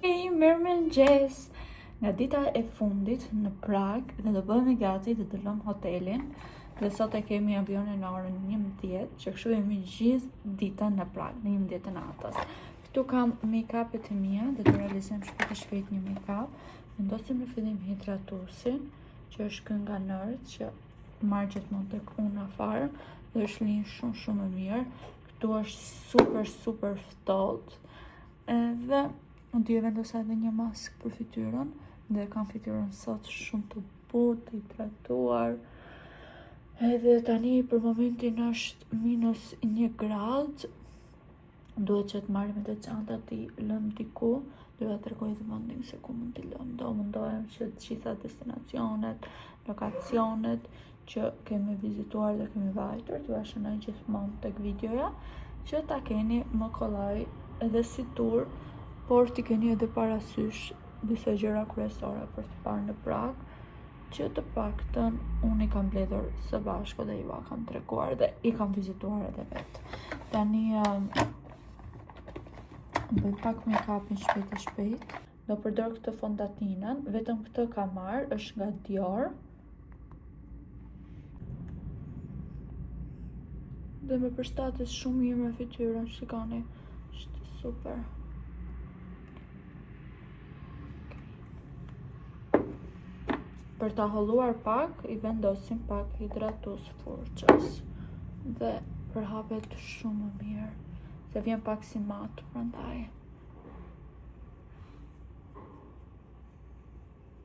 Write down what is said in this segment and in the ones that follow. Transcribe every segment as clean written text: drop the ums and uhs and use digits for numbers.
Mirëmëngjes! Nga dita e fundit në Prag dhe do bëhemi gati të dëllëm hotelin dhe sot e kemi avionin në orën 11 që kështu jemi gjithë ditën në Prag në 11 të natës. Këtu kam make-upet e mia dhe do realizojmë shpejt një make-up. Vendosim në fillim hidratusin që është ky nga Nerd që marrë gjithmonë tek unë afar dhe është linjë shumë e mirë. Këtu është super ftohtë edhe do e vendosa edhe një maskë për fytyrën dhe kam fytyrën sot shumë të butë, të hidratuar. Edhe tani për momentin është -1 gradë. Duhet që të marrim edhe çantat t'i lëm diku. Do ja tregoj të vendin se ku mund t'i lëm. Do mundohem që të gjitha destinacionet, lokacionet që kemi vizituar dhe kemi vajtur, t'u shënoj gjithmonë tek videoja, që ta keni më kollaj edhe si tur, por t'i keni edhe parasysh disa gjëra kryesore për të parë në Prag, që të paktën unë i kam mbledhur së bashku dhe ju kam treguar dhe i kam vizituar edhe vetë. Tani bëj pak make-upin shpejt. Do përdor këtë fondatinën, vetëm këtë kam marrë, është nga Dior. Dhe me përshtatet shumë mirë me fytyrën, shikoni, është super. Për ta holluar pak, i vendosim pak hidratus furçës dhe përhapet shumë mirë, se vjen pak si mat prandaj.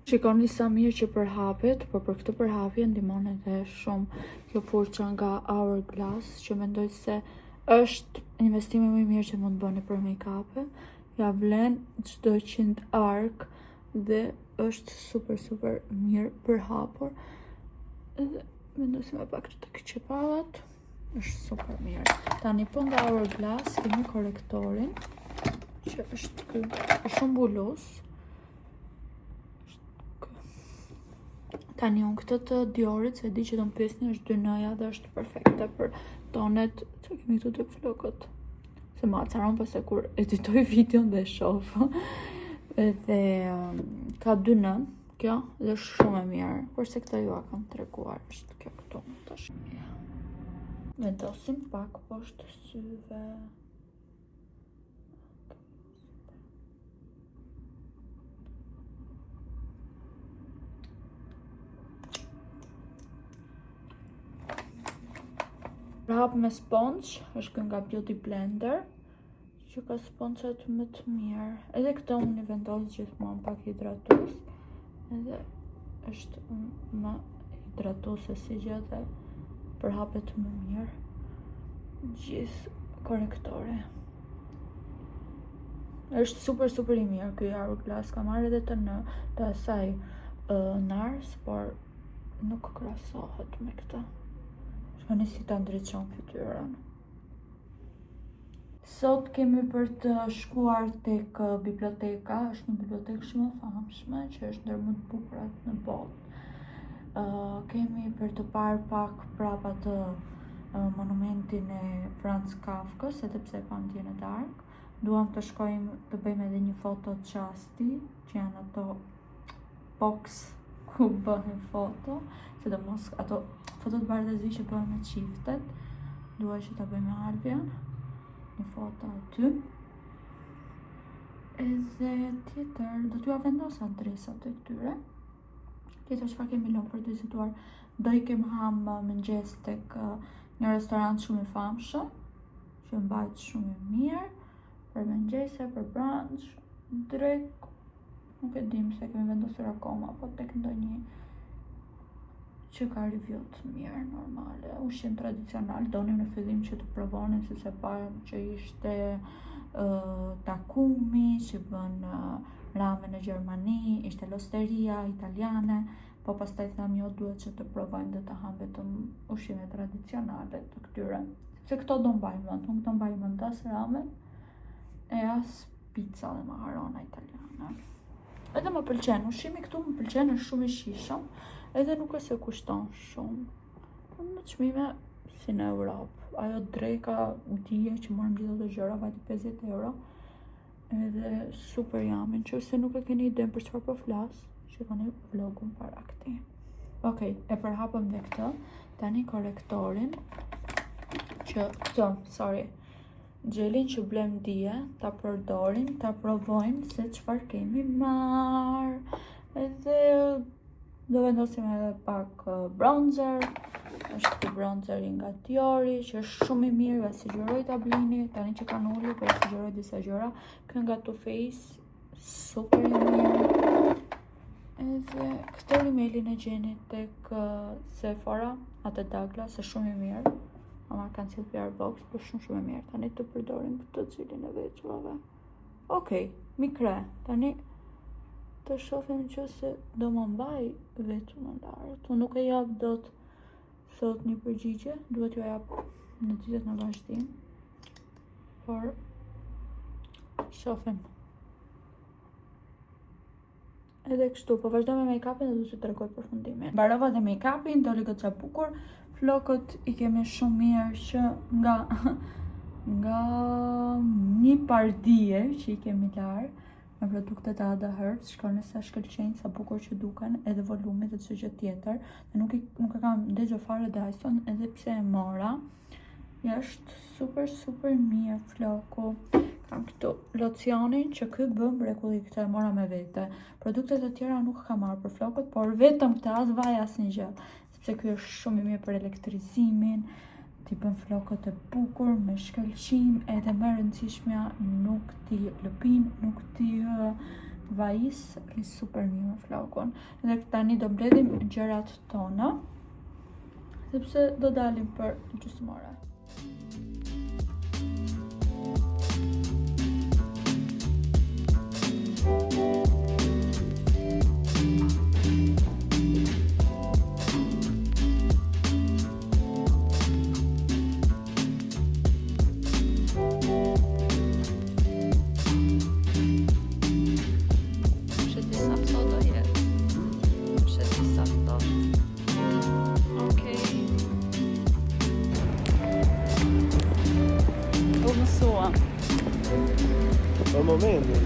Shikoni sa mirë që përhapet, por për këtë përhapje ndihmon edhe shumë kjo furça nga Hourglass, që mendoj se është investimi më i mirë që mund të bëni për make-up. Ja vlen çdo 100 ark dhe është super mirë për hapur. Edhe vendosim e pak të këqepallat. Është super mirë. Tani po nga Hourglass kemi korektorin që është ky, është shumë bulus. Tani unë këtë të Diorit, se di që do më pyesni, është 2N dhe është perfekte për tonet që kemi këtu të flokët. Se ma acaron pas e kur editoj videon dhe shoh. Dhe ka 2N kjo dhe shumë e mirë, kurse këta ju a kam treguar, është kjo këtu tash. Vendosim pak poshtë syve. Prap me sponge, është kjo nga Beauty Blender, që ka sponçat më të mirë. Edhe këto unë i vendos gjithmonë pak hidratus. Edhe është më hidratuse si gjë dhe përhapet më mirë gjithë korektore. Është super i mirë ky Hourglass, ka marrë edhe të asaj Nars, por nuk krahasohet me këtë. Shkoni si ta ndriçon fytyrën. Sot kemi për të shkuar tek biblioteka, është një bibliotekë shumë e famshme që është ndër më të bukurat në botë. Kemi për të parë pak prap atë monumentin e Franz Kafkës, edhe pse pa ndjen e darkë. Duam të shkojmë të bëjmë edhe një foto qasti, që janë ato box ku bëhen foto, sidomos ato fotot bardhazi që bëhen me çiftet. Dua që ta bëjmë me Albian një foto aty. Edhe tjetër, do t'ju vendosa adresat e këtyre. Tjetër çfarë kemi lënë për të vizituar? Do i kem ham mëngjes tek një restorant shumë i famshëm, që mbajt shumë i mirë, për mëngjese, për brunch, drek, nuk e dim se kemi vendosur akoma, po tek ndonjë që ka review të mirë, normale, ushqim tradicional. Donim në fillim që të provonin, sepse parëm që ishte takumi, që bën ramen në Gjermani, ishte losteria italiane, po pastaj tham jo, duhet që të provojmë dhe të ham vetëm ushqime tradicionale të këtyre. Se këto do mbajmë mend, unë do mbaj mend as ramen e as pizza dhe makarona italiane. Edhe më pëlqen, ushqimi këtu më pëlqen, është shumë i shijshëm. Edhe nuk e se kushton shumë. Në çmime si në Europë. Ajo dreka dije që morëm gjithë ato gjëra vajti 50 euro. Edhe super jamin, që se nuk e keni iden për çfarë po flas, shikoni vlogun para këtij. Okej, e përhapëm dhe këtë. Tani korektorin që gjelin që blem dje, ta përdorim, ta provojmë se çfarë kemi marr. Edhe do vendosim edhe pak bronzer. Është këtë bronzeri nga Diori, që është shumë i mirë, e sugjeroj ta blini, tani që kanë ulur, po sugjeroj disa gjëra. Ky nga Too Faced, super i mirë. Edhe këtë rimelin e gjeni tek Sephora, atë Douglas, është shumë i mirë. Ama kanë cilë PR box, po shumë i mirë. Tani të përdorim këtë cilin e veçurave. Okej, mikre, tani të shohim që se do më mbaj veçur në ndarë. Tu nuk e jap dot sot një përgjigje, duhet ju jap në ditët në vazhdim. Por shohim. Edhe kështu, po vazhdo me make-upin dhe du që të tregoj përfundimin. Mbarova dhe make-upin, doli goxha bukur. Flokët i kemi shumë mirë që nga një pardije që i kemi larë me produktet e Ada Herbs, shkoni sa shkëlqejnë, sa bukur që duken, edhe volumi dhe çdo gjë tjetër. Dhe nuk e kam ndezur fare Dyson, edhe pse e mora. Është super mirë floku. Kam këtu locionin që ky bën mrekulli, këtë e mora me vete. Produktet e tjera nuk kam marrë për flokët, por vetëm këtë as vaj asnjë gjë, sepse ky është shumë i mirë për elektrizimin, ti bën flokët e bukur me shkëlqim, edhe më e rëndësishmja nuk ti lëpin, nuk ti vajis, është super mirë me flokun. Edhe tani do mbledhim gjërat tona, sepse do dalim për gjysmore. Për momentin.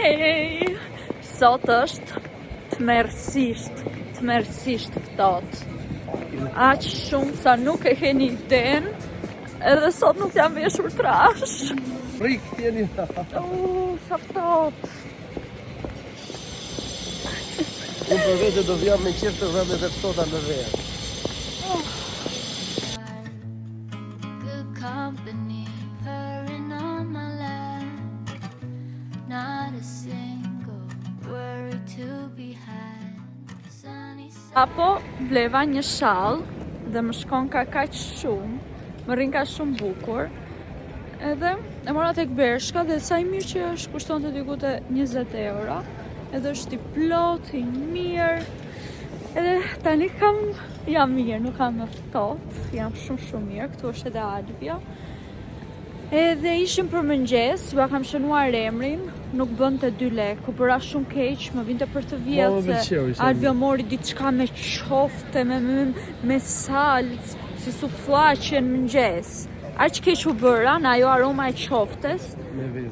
Hej, sot është tmerrsisht ftohtë. Aq shumë sa nuk e keni iden, edhe sot nuk jam veshur trash. Frik, tjeni. Sa ftohtë. Unë për vete do vjam me qef të vëmë dhe ftohta në verë. Apo bleva një shall dhe më shkon ka kaq shumë, më rrin ka shumë bukur. Edhe e mora tek Bershka dhe sa i mirë që është, kushtonte diku te 20 euro. Edhe është i plot, i mirë. Edhe tani jam mirë, nuk kam më ftohtë, jam shumë mirë. Këtu është edhe Alvia. Edhe ishim për mëngjes, ja kam shënuar emrin, nuk bënte 2 lekë, bëra shumë keq, më vinte për të vjetë se Alvia mori diçka me qofte, me salcë, si sufllaqe në mëngjes. Aq keq u bëra në ajo aroma e qoftes,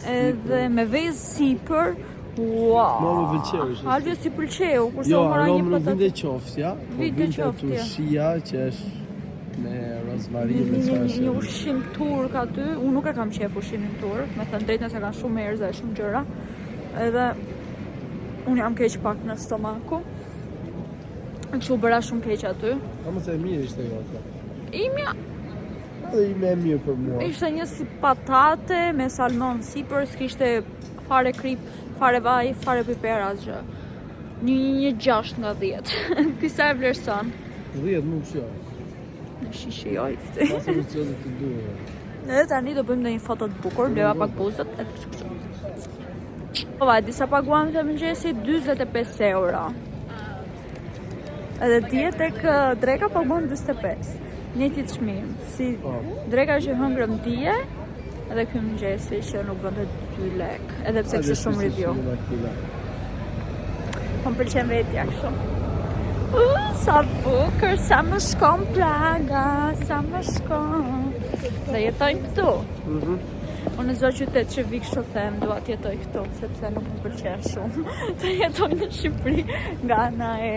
edhe me vezë sipër. Wow! Më pëlqeu. Alvia si pëlqeu, kurse jo, mora një patat. Jo, nuk vinte qoftë, ja. Vinte tushia që është Me rozmarinë, një ushqim turk aty, unë nuk e kam qef ushimin turk, me thënë drejtën se kanë shumë erza e shumë gjëra, edhe unë jam keq pak në stomaku, kështu bëra shumë keq aty. Ama se mirë ishte jota. Imja Dhe ime e mirë për mua. ishte një si patate me salmon sipër, s'kishte fare krip, fare vaj, fare piper asgjë. Një 6 nga 10. Ti sa e vlerëson? 10 nuk shjo. Në shishijoj. Pasë në që dhe të duhe. Edhe tani do bëjmë një foto të bukur, bleva pak buzët, edhe kështu. Po vaj, disa paguam të mëngjesi 45 euro. Edhe dje tek dreka paguam 45. Njëti çmim, si dreka që hëngrëm dje, edhe ky mëngjesi që nuk bënte 2 lek, edhe pse kishte shumë review. Po më pëlqen vetja kështu. Sa bukur, sa më shkon Praga, sa më shkon. Dhe jetojnë këtu. Unë në çdo qytet që vi kështu them, dua të jetoj këtu, sepse nuk më pëlqen shumë të jetoj në Shqipëri nga ana e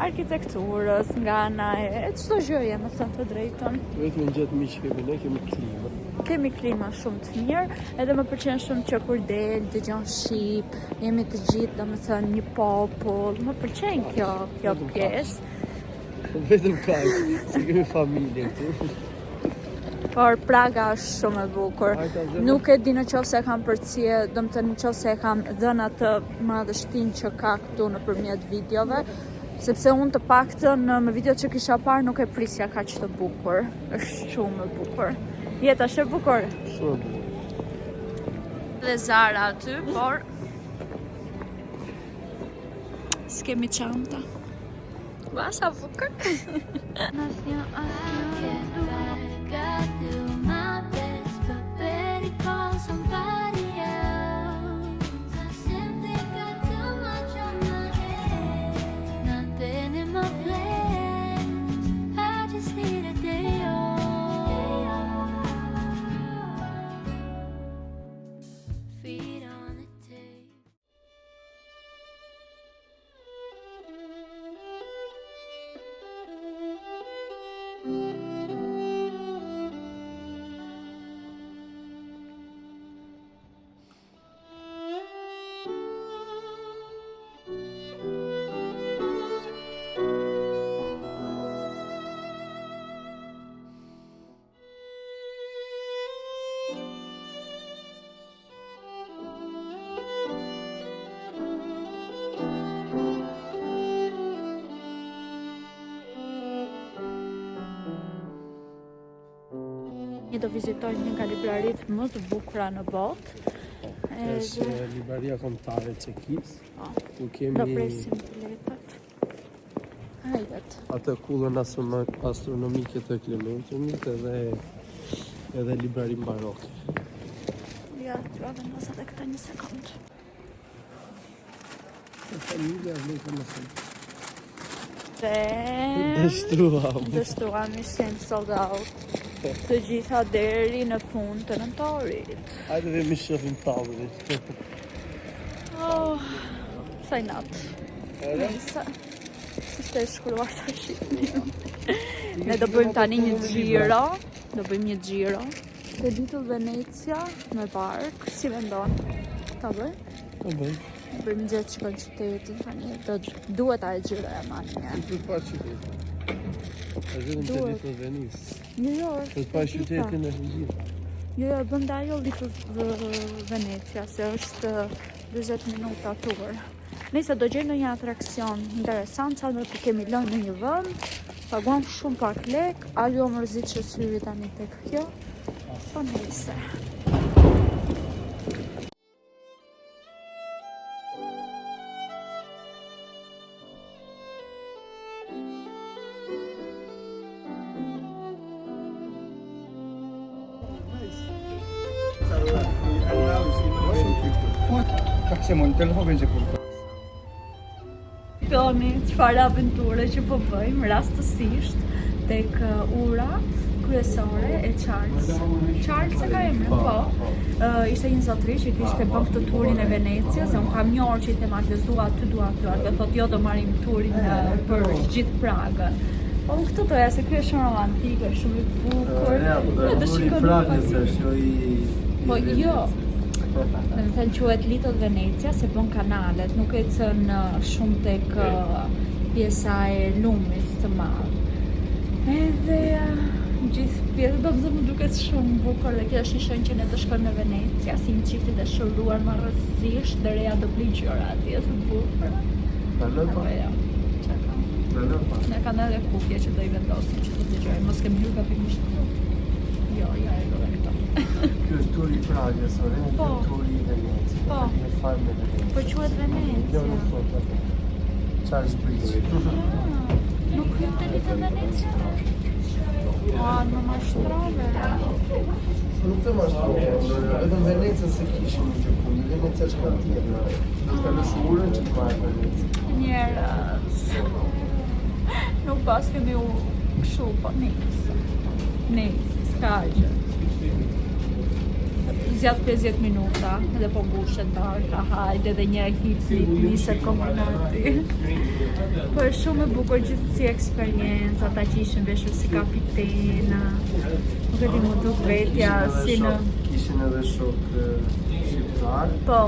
arkitekturës, nga ana e çdo gjëje, më thënë të drejtën. Vetëm në gjatë miq kemi, ne kemi klimë. Kemi klima shumë të mirë, edhe më pëlqen shumë që kur del, dëgjon shqip, jemi të gjithë, domethënë një popull, më pëlqen kjo pjesë. Vetëm kaq, se kemi familje këtu. Por Praga është shumë e bukur. Nuk e di në qoftë se kam përcjell, domethënë në qoftë se kam dhënë atë madhështinë që ka këtu nëpërmjet videove, sepse unë të paktën në videot që kisha parë nuk e prisja kaq të bukur. Është shumë e bukur. Jeta është e bukur. Shumë e bukur. Dhe Zara aty, por s'kemi çanta. Ua, sa bukur. I do my best, but better call somebody else. I simply got too much on my head, nothing in my plans. I just need a day off. Feet on the table. Ne do vizitoj një nga libraritë më të bukura në botë. Është libraria kombëtare e Çekisë. Ku Do kemi presim biletat. Hajdet. atë kullën astronomike të Klementinit edhe librarin baroke. Ja, t'ua vendos edhe këta një sekund. Familja vleka më shumë. Dhe dështruam ishin sold out. Të gjitha deri në fund të nëntorit. Hajde dhe mi shofim tavërit. Oh, sa i natë. Nisa. Si shte shkruar të shqipnim. Ne do bëjmë tani një xhiro. Do bëjmë një xhiro. Të ditur Venecia me bark. Si vendon? Ta bëjmë? Po bëj. Bëjmë gjithë që shkojnë qytetin tani. Duhet a e xhiroja ma një. Si për pa qytetin. A gjithëm të ditë në Venisë. Jo, Për pa qytetin e gjithë. Jo, bënda ajo Little Venecia, se është 20 minuta tur. Nëse do gjejmë një atraksion interesant, sa do të kemi lënë në një vend, paguam shumë pak lek, ajo mërzit që syri tani tek kjo, po nëse. Kak se mund telefon që kur. Shikoni çfarë aventure që po bëjmë rastësisht tek ura kryesore e Charles. Charles e ka emrin, po. Ishte një zotëri që kishte bën këtë turin e Venecias, dhe unë kam një orë që i them atës dua aty, dhe thot jo, do marrim turin për gjithë Pragën. Po këtu doja se ky është shumë romantik, është shumë i bukur. Edhe shikoni Pragës është, jo i... Po jo. Dhe më thënë quhet Little Venezia se bën kanalet, nuk e cën shumë tek pjesa e lumit të madh. Edhe gjithë pjesë do më duket shumë bukur dhe kjo është një shenjë që ne të shkojmë në Venecia, si një çift i dashuruar marrësisht, dhe reja do bli gjëra atje të bukur. Kalon po? Apo jo. Kalon po? Ne kanë edhe kufje që do i vendosim që të dëgjojmë, mos kemi hyrë gabimisht këtu. Jo, ja e edhe këto. Ky është turi i Pragës, ore, Po. turi i Venecës. Po. Në farë me Venecë. Po quhet Venecia. Jo, nuk thot atë. Charles Bridge. Nuk hyn te Little Venezia? A, në mashtrove. Nuk të mashtrove, vetëm Venecën se kishim në të punë. Venecia është kanë tjetër. Do të kalësh urën që të marrë Venecë. Njerëz. Nuk pas kemi u kështu, po nisë, s'ka gjë. Zjatë 50 minuta, edhe po mbushet darka, hajde edhe një hip niset kombinati. Po është shumë e bukur gjithësi eksperiencë, ata që ishin veshur si kapitena. Nuk e di mu duk vetja si në... Kishin edhe shok shqiptar. Po,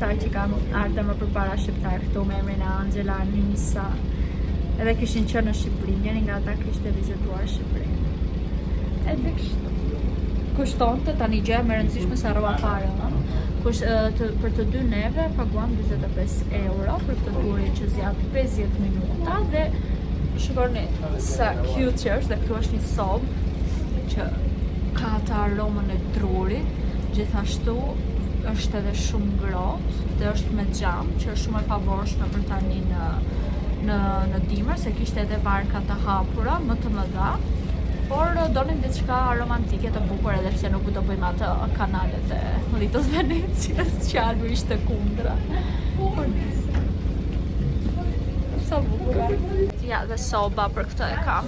ta që kanë ardhe më përpara shqiptar këtu me emrin e Angela, Nisa. Edhe kishin qenë në Shqipëri, njëri nga ata kishte vizituar Shqipërinë. Edhe kështu. Kushtonte tani gjë më e rëndësishme se harrova fare, për të dy neve paguam 45 euro për këtë turi që zjat 50 minuta dhe shikoni sa cute që është, dhe këtu është një sobë që ka atë aromën e drurit, gjithashtu është edhe shumë ngrohtë dhe është me xham që është shumë e favorshme për tani në dimër, se kishte edhe varka të hapura më të mëdha. Por donim diçka romantike të bukur edhe pse nuk do bëjmë atë kanalet e Little Venecias që Albu ishte kundra. Por nisë. Sa bukur. Ja, dhe soba për këtë e kam.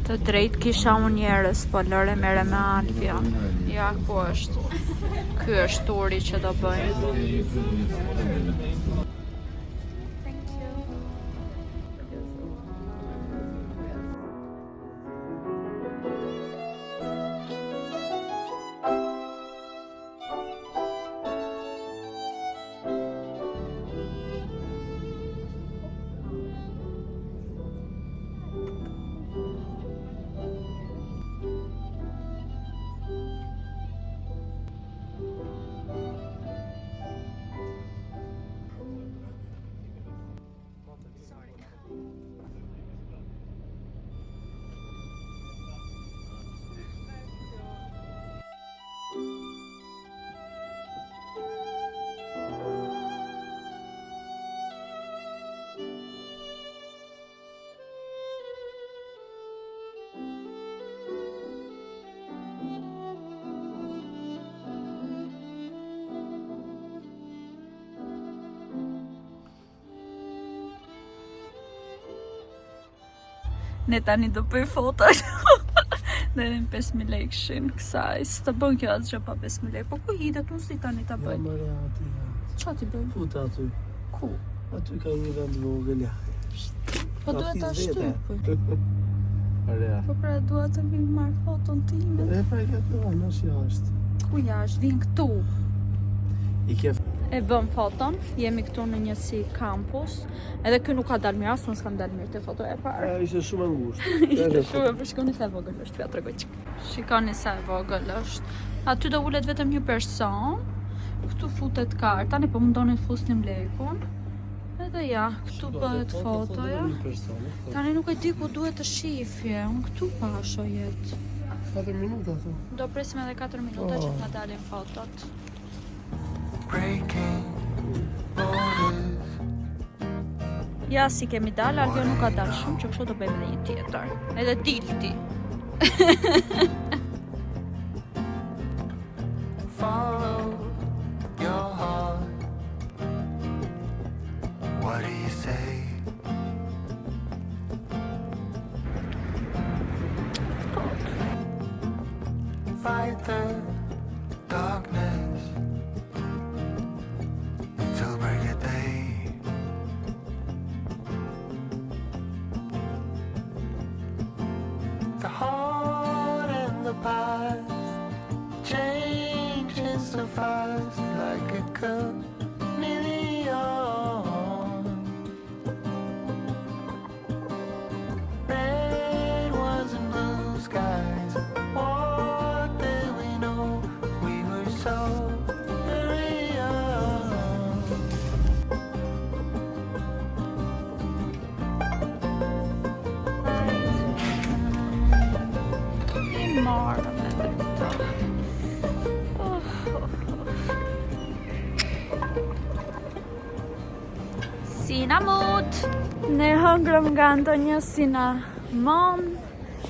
Të drejt kisha unë njerës, po lëre mere me Albion. Ja, ku është? Ky është turi që do bëjmë. Ne tani do bëj foto. Dhe në 5.000 lekëshin kësaj. Së të bën kjo atë gjë pa 5.000 lekë. Po ku hitet, unë si tani ta bëj? Mëre ati, Qa ti bëj? Fut aty. Ku? Aty ka një vend vogël, ja. Po duhet ta shtypëj. Area. Po pra duhet të vi marr foton time. E pra e këtë dhe nësh jashtë. Ku jashtë? Vin këtu. I ke... E bëm foton, jemi këtu në një si kampus. Edhe kjo nuk ka dalë mirë, asë unë s'kam dalë mirë të foto e parë. Ishte shumë e ngushtë. Ishte shumë e për shikoni sa e vogël është, t'ja tregoj çik. Shikoni sa e vogël është. Aty do ulet vetëm një person. Këtu futet karta, tani po mundonin të fusnim lekun. Edhe ja, këtu bëhet fotoja. Tani nuk e di ku duhet të shifje, unë këtu pasho jetë. 4 minuta thë. Do presim edhe 4 minuta që t'na dalin fotot. Ja, si kemi dalë, Alvio nuk ka dalë shumë, që kështu do bëjmë edhe një tjetër. Edhe dilti. Follow your heart. What do you say? Fight the darkness till break of day. like a million. Red ones and blue skies. What did we know? We were so very young. I morgon är detta. Sinamut! Ne hëngrëm nga ndonjë sinamon.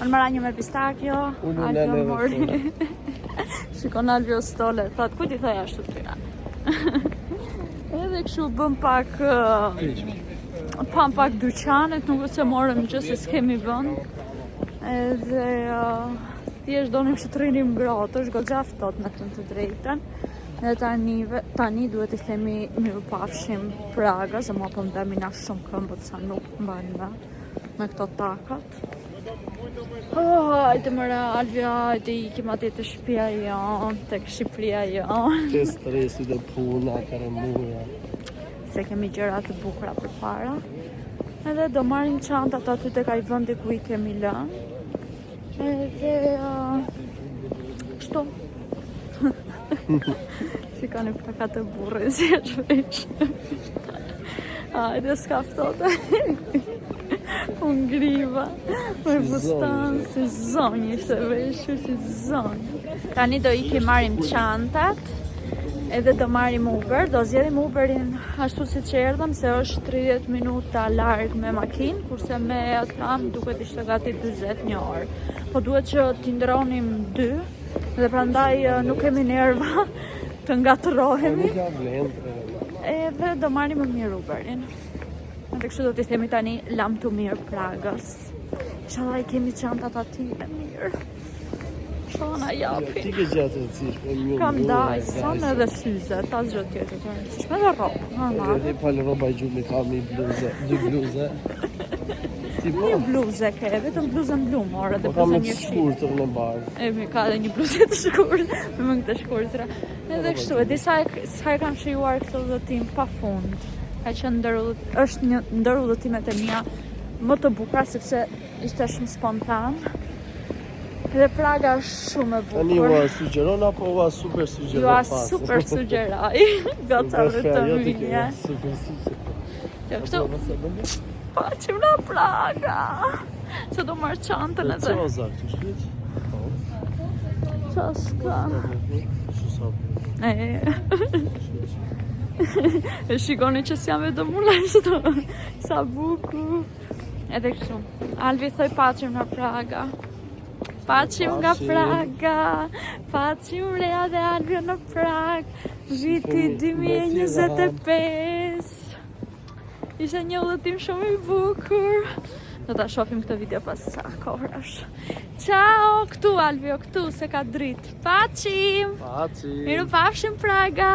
Unë mëra një me pistakjo. Unë Alvio edhe mori. fola. Shikon Alvio stole. Thot, ku ti thoja ashtu të Tiranë? Edhe kështu bëm pak pam pak dyqanet, nuk se morëm gjë se s'kemi vënd. Edhe thjesht donim që të rrinim ngrohtë, është goxha ftohtë me të drejtën. Dhe tani duhet i themi mirupafshim Praga, se mua po m'demi na shumë këmbët sa nuk mbajnë me këto takat. Hajde mëra Alvia, hajde ikim atje të shtëpia jonë, tek Shqipëria jonë. Që stresi dhe puna, karemuja. Se kemi gjëra të bukura përpara. Edhe do marrim çantat aty tek ai vendi ku i kemi lënë. Edhe kështu. Shikoni plaka të burrë si e shpesh. Hajde s'ka ftohtë. Unë griva me bustan, si zonjë ishte veshur, si zonjë. Tani do ikim marrim çantat, edhe do marrim Uber, do zgjedhim Uberin ashtu si që erdhëm, se është 30 minuta larg me makinë, kurse me tram duket ishte gati 41 orë. Po duhet që t'i ndronim 2, dhe prandaj nuk kemi nerva të ngatërohemi. Nuk ka vlendë. Edhe do marrim më mirë Uberin. Edhe kështu do t'i themi tani lam të mirë Pragës. Inshallah i kemi çantat aty me mirë. Shona japi. Ti ke gjatë të rëndësishme, një Kam Dyson edhe syze, ta zgjë tjetër të rëndësishme dhe rrobë, normal. Edhe palë roba i gjumi kam i bluze, 2 bluze. Ti po? Një bluze ke, vetëm bluzën blu morë dhe Po kam bluzën të një shi. shkurtër në barë. Mi ka dhe një bluzë të shkurtër, me mëngë të shkurtra. Edhe kështu, e disa e kam shijuar këtë udhëtim pa fund. Ka që është një ndër udhëtimet e mia më të bukura, sepse ishte shumë spontan. Dhe Praga është shumë e Tani bukur. ua sugjeron apo ua super sugjeron Jua pas? super sugjeraj. Goca dhe të minje. Super sugjeron. Ja, kështu, paqim në Praga. Se do marrë çantën edhe. Që o zakë, të shkrit? Qa s'ka. E shikoni që s'jam e dëmula shto. Sa buku. Edhe kështu. Alvi thoj paqim në Praga. Paqim nga Praga. Paqim Rea dhe Alvi në Prag. Viti 2025. Ishte një udhëtim shumë i bukur. Do ta shohim këtë video pas sa kohërash. Ciao, këtu Alvio, këtu se ka dritë. Paqim! Paci! Mirupafshim Praga!